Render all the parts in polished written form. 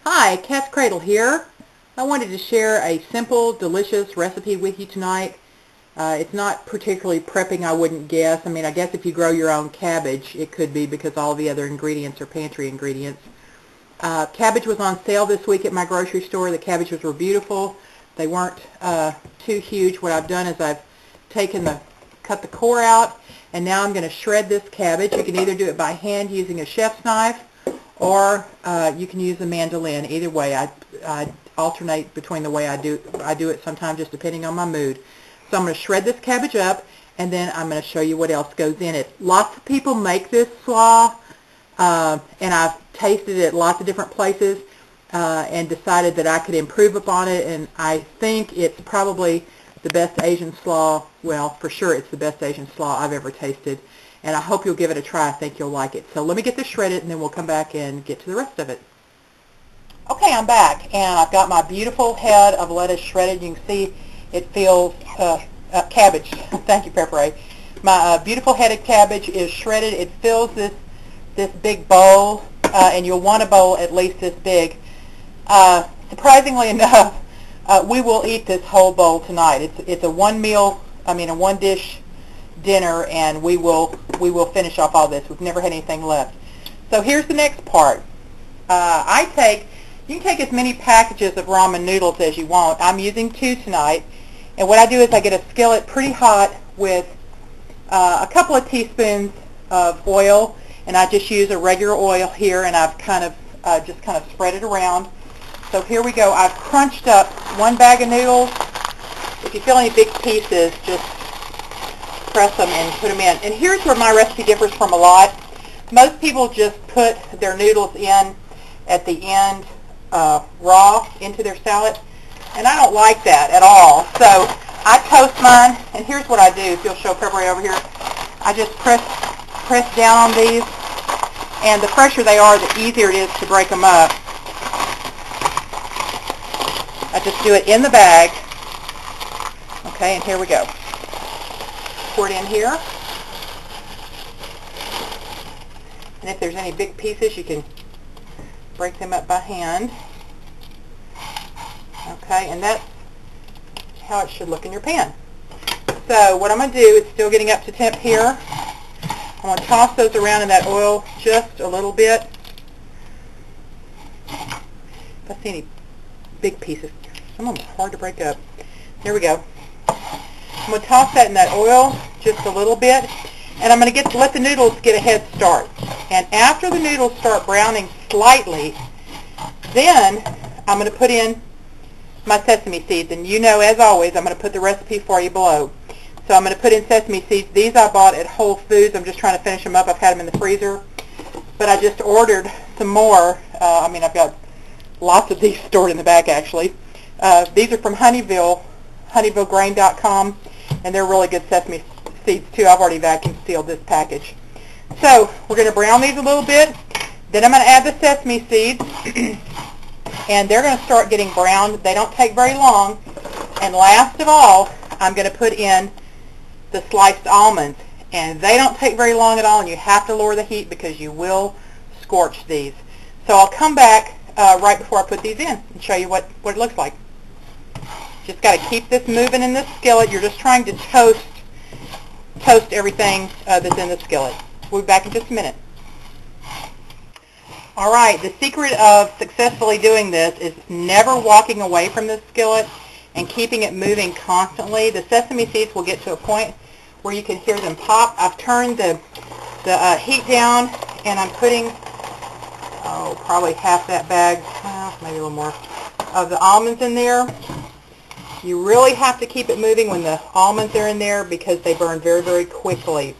Hi, Katzcradul here. I wanted to share a simple, delicious recipe with you tonight. It's not particularly prepping, I wouldn't guess. I guess if you grow your own cabbage, it could be because all the other ingredients are pantry ingredients. Cabbage was on sale this week at my grocery store. The cabbages were beautiful. They weren't too huge. What I've done is I've cut the core out, and now I'm going to shred this cabbage. You can either do it by hand using a chef's knife, or you can use a mandolin. Either way, I alternate between the way I do it sometimes, just depending on my mood. So I'm going to shred this cabbage up, and then I'm going to show you what else goes in it. Lots of people make this slaw, and I've tasted it at lots of different places and decided that I could improve upon it, and I think it's probably the best Asian slaw. Well, for sure it's the best Asian slaw I've ever tasted, and I hope you'll give it a try. I think you'll like it. So let me get this shredded, and then we'll come back and get to the rest of it. Okay, I'm back, and I've got my beautiful head of lettuce shredded. You can see it feels cabbage. Thank you, Pepper. My beautiful headed cabbage is shredded. It fills this big bowl, and you'll want a bowl at least this big. Surprisingly enough, we will eat this whole bowl tonight. It's a one dish dinner, and we will finish off all this. We've never had anything left. So here's the next part. You can take as many packages of ramen noodles as you want. I'm using 2 tonight, and what I do is I get a skillet pretty hot with a couple of teaspoons of oil, and I just use a regular oil here, and I've just kind of spread it around. So here we go. I've crunched up 1 bag of noodles. If you feel any big pieces, just press them and put them in. And here's where my recipe differs from a lot. Most people just put their noodles in at the end raw into their salad, and I don't like that at all. So I toast mine, and here's what I do. If you'll show Pepper over here, I just press down on these, and the fresher they are, the easier it is to break them up. I just do it in the bag. Okay, and here we go. Pour it in here. And if there's any big pieces, you can break them up by hand. Okay, and that's how it should look in your pan. So what I'm going to do, it's still getting up to temp here. I'm going to toss those around in that oil just a little bit. If I see any big pieces, some of them are hard to break up. Here we go. I'm going to toss that in that oil just a little bit, and I'm going to let the noodles get a head start. And after the noodles start browning slightly, then I'm going to put in my sesame seeds. And you know, as always, I'm going to put the recipe for you below. So I'm going to put in sesame seeds. These I bought at Whole Foods. I'm just trying to finish them up. I've had them in the freezer, but I just ordered some more. I've got lots of these stored in the back, actually. These are from honeyvillegrain.com, and they're really good sesame seeds too. I've already vacuum sealed this package. So we're going to brown these a little bit. Then I'm going to add the sesame seeds, and they're going to start getting browned. They don't take very long. And last of all, I'm going to put in the sliced almonds, and they don't take very long at all, and you have to lower the heat because you will scorch these. So I'll come back right before I put these in and show you what it looks like. Just got to keep this moving in this skillet. You're just trying to toast everything that's in the skillet. We'll be back in just a minute. All right, the secret of successfully doing this is never walking away from the skillet and keeping it moving constantly. The sesame seeds will get to a point where you can hear them pop. I've turned the heat down, and I'm putting, probably half that bag, maybe a little more, of the almonds in there. You really have to keep it moving when the almonds are in there because they burn very, very quickly.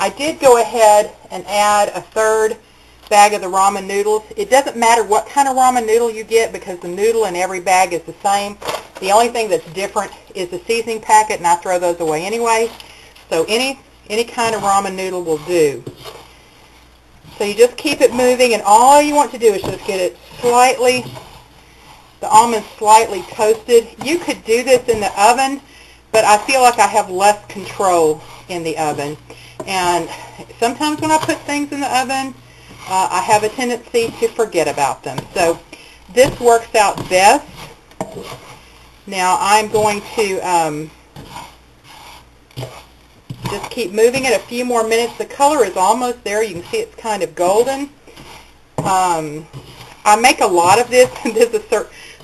I did go ahead and add a 1/3 bag of the ramen noodles. It doesn't matter what kind of ramen noodle you get because the noodle in every bag is the same. The only thing that's different is the seasoning packet, and I throw those away anyway. So any kind of ramen noodle will do. So you just keep it moving, and all you want to do is just get it the almonds slightly toasted. You could do this in the oven, but I feel like I have less control in the oven. And sometimes when I put things in the oven, I have a tendency to forget about them. So this works out best. Now I'm going to just keep moving it a few more minutes. The color is almost there. You can see it's kind of golden. I make a lot of this. This is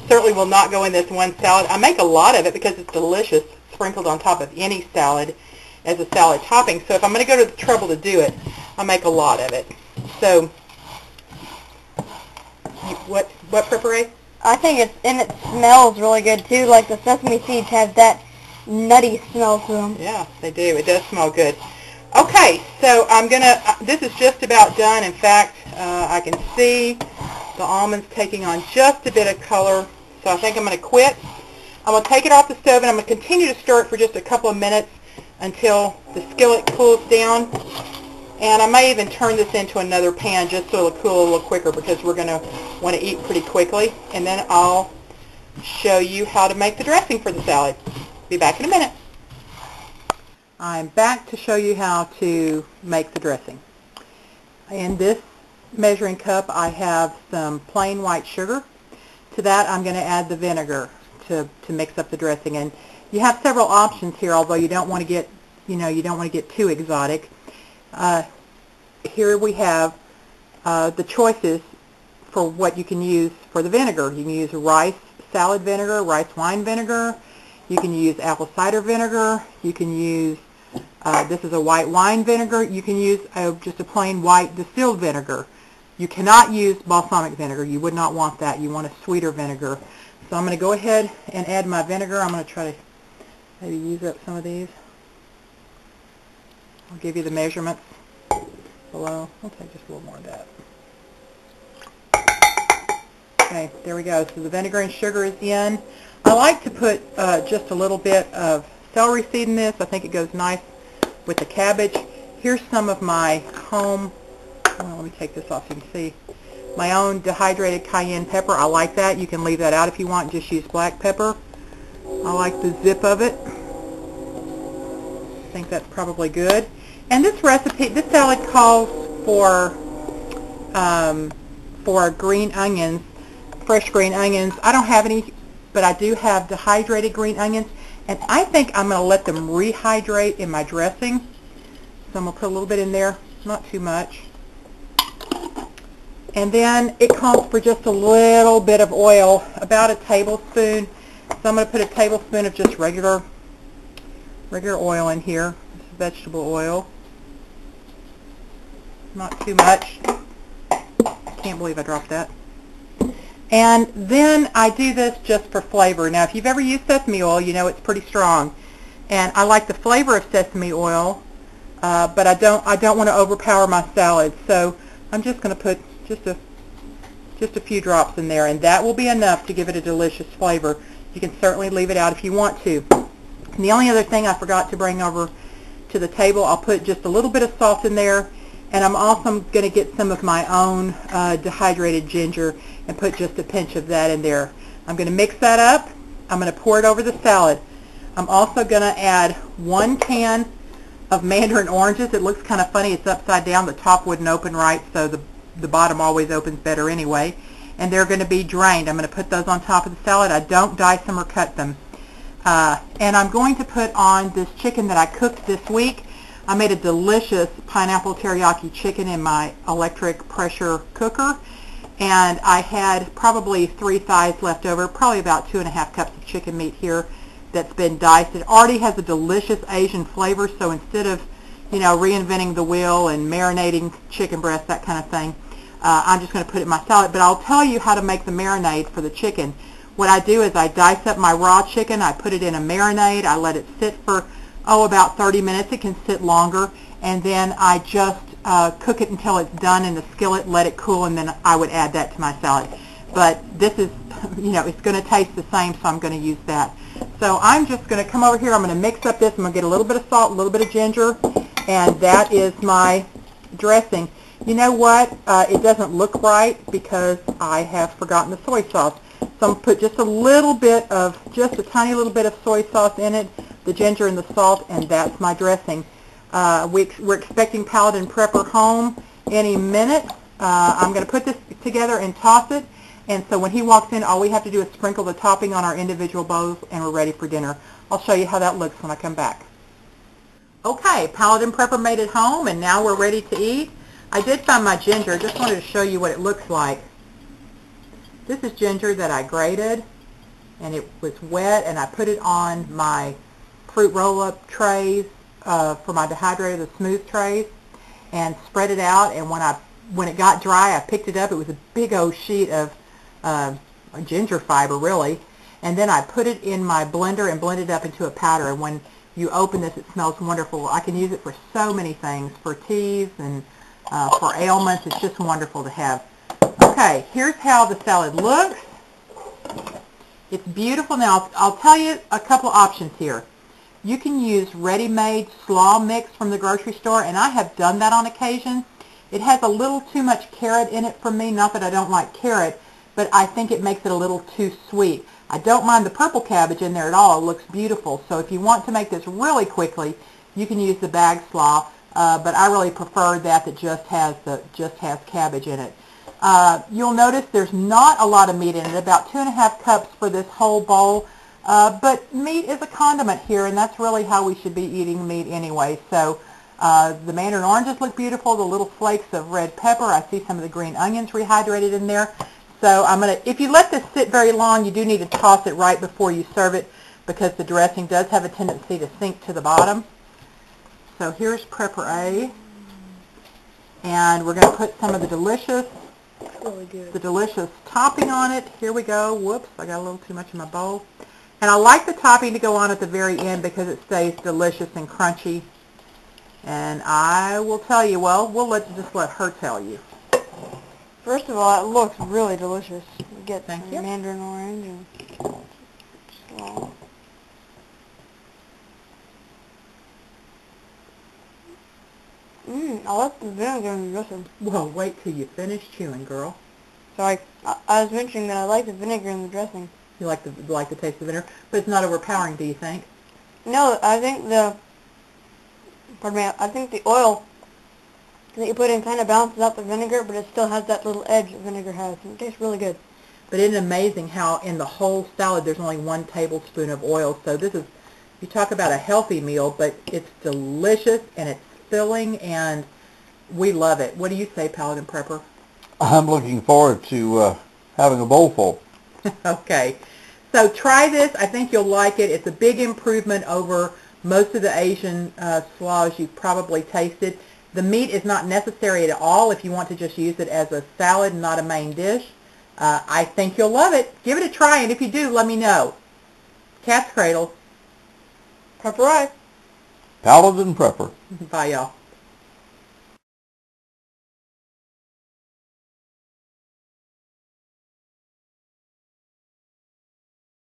certainly will not go in this one salad. I make a lot of it because it's delicious, sprinkled on top of any salad as a salad topping. So if I'm going to go to the trouble to do it, I make a lot of it. So, what prepare? I think it smells really good too. Like the sesame seeds have that nutty smell to them. Yeah, they do. It does smell good. Okay, so I'm gonna. This is just about done. In fact, I can see the almonds taking on just a bit of color. So I think I'm going to quit. I'm going to take it off the stove and I'm going to continue to stir it for just a couple of minutes until the skillet cools down. And I may even turn this into another pan just so it'll cool a little quicker because we're going to want to eat pretty quickly. And then I'll show you how to make the dressing for the salad. Be back in a minute. I'm back to show you how to make the dressing. In this measuring cup I have some plain white sugar. To that I'm going to add the vinegar to mix up the dressing. And you have several options here, although you don't want to get, you don't want to get too exotic. Here we have the choices for what you can use for the vinegar. You can use rice salad vinegar, rice wine vinegar. You can use apple cider vinegar. You can use, this is a white wine vinegar. You can use just a plain white distilled vinegar. You cannot use balsamic vinegar. You would not want that. You want a sweeter vinegar. So I'm going to go ahead and add my vinegar. I'm going to try to maybe use up some of these. I'll give you the measurements below. I'll take just a little more of that. Okay, there we go. So the vinegar and sugar is in. I like to put just a little bit of celery seed in this. I think it goes nice with the cabbage. Here's some of my home, let me take this off so you can see, my own dehydrated cayenne pepper. I like that. You can leave that out if you want. Just use black pepper. I like the zip of it. I think that's probably good. And this recipe, this salad calls for green onions, fresh green onions. I don't have any, but I do have dehydrated green onions, and I think I'm going to let them rehydrate in my dressing. So I'm going to put a little bit in there, not too much. And then it calls for just a little bit of oil, about a tablespoon. So I'm going to put a tablespoon of just regular oil in here. This is vegetable oil. Not too much. Can't believe I dropped that. And then I do this just for flavor. Now, if you've ever used sesame oil, you know it's pretty strong. And I like the flavor of sesame oil, but I don't want to overpower my salad. So I'm just going to put just a few drops in there, and that will be enough to give it a delicious flavor. You can certainly leave it out if you want to. And the only other thing I forgot to bring over to the table, I'll put just a little bit of salt in there, and I'm also going to get some of my own dehydrated ginger and put just a pinch of that in there. I'm going to mix that up. I'm going to pour it over the salad. I'm also going to add 1 can of mandarin oranges. It looks kind of funny. It's upside down. The top wouldn't open right, so the bottom always opens better anyway. And they're going to be drained. I'm going to put those on top of the salad. I don't dice them or cut them. And I'm going to put on this chicken that I cooked this week. I made a delicious pineapple teriyaki chicken in my electric pressure cooker, and I had probably 3 thighs left over, probably about 2½ cups of chicken meat here that's been diced. It already has a delicious Asian flavor, so instead of reinventing the wheel and marinating chicken breast, that kind of thing, I'm just going to put it in my salad. But I'll tell you how to make the marinade for the chicken. What I do is I dice up my raw chicken, I put it in a marinade, I let it sit for about 30 minutes. It can sit longer, and then I just cook it until it's done in the skillet, let it cool, and then I would add that to my salad. But this is, it's going to taste the same, so I'm going to use that. So I'm just going to come over here, I'm going to mix up this, I'm going to get a little bit of salt, a little bit of ginger, and that is my dressing. You know what? It doesn't look right because I have forgotten the soy sauce. So I'm going to put just a little bit of, just a tiny little bit of soy sauce in it, the ginger and the salt, and that's my dressing. We're expecting Paladin Prepper home any minute. I'm going to put this together and toss it, And so when he walks in, all we have to do is sprinkle the topping on our individual bowls, and we're ready for dinner. I'll show you how that looks when I come back. Okay, Palate and Prepper made it home, and now we're ready to eat. I did find my ginger. Just wanted to show you what it looks like. This is ginger that I grated, and it was wet, and I put it on my fruit roll-up trays for my dehydrator, the smooth trays, and spread it out. And when it got dry, I picked it up. It was a big old sheet of ginger fiber, really. And then I put it in my blender and blended it up into a powder. And when you open this, it smells wonderful. I can use it for so many things, for teas and for ailments. It's just wonderful to have. Okay, here's how the salad looks. It's beautiful. Now, I'll tell you a couple options here. You can use ready-made slaw mix from the grocery store, and I have done that on occasion. It has a little too much carrot in it for me. Not that I don't like carrot, but I think it makes it a little too sweet. I don't mind the purple cabbage in there at all. It looks beautiful. So if you want to make this really quickly, you can use the bag slaw, but I really prefer that just has cabbage in it. You'll notice there's not a lot of meat in it, about 2½ cups for this whole bowl, but meat is a condiment here, and that's really how we should be eating meat anyway. So the mandarin oranges look beautiful, the little flakes of red pepper. I see some of the green onions rehydrated in there. So if you let this sit very long, you do need to toss it right before you serve it, because the dressing does have a tendency to sink to the bottom. So here's Prepper A, and we're going to put some of the delicious topping on it. Here we go. Whoops, I got a little too much in my bowl. And I like the topping to go on at the very end because it stays delicious and crunchy. And I will tell you, well, we'll just let her tell you. First of all, it looks really delicious. You get Thank some you. mandarin orange and slaw. I like the vinegar in the dressing. Well, wait till you finish chewing, girl. Sorry, I was mentioning that I like the vinegar in the dressing. You like the taste of vinegar, but it's not overpowering, do you think? No, I think I think the oil that you put in kind of balances out the vinegar, but it still has that little edge that vinegar has, and it tastes really good. But isn't it amazing how in the whole salad there's only 1 tablespoon of oil? So this is, you talk about a healthy meal, but it's delicious and it's filling, and we love it. What do you say, Palate and Prepper? I'm looking forward to having a bowl full. Okay, so try this. I think you'll like it. It's a big improvement over most of the Asian slaws you've probably tasted. The meat is not necessary at all if you want to just use it as a salad, not a main dish. I think you'll love it. Give it a try, and if you do, let me know. Katzcradul. Prepper. Palate and Prepper. Bye, y'all.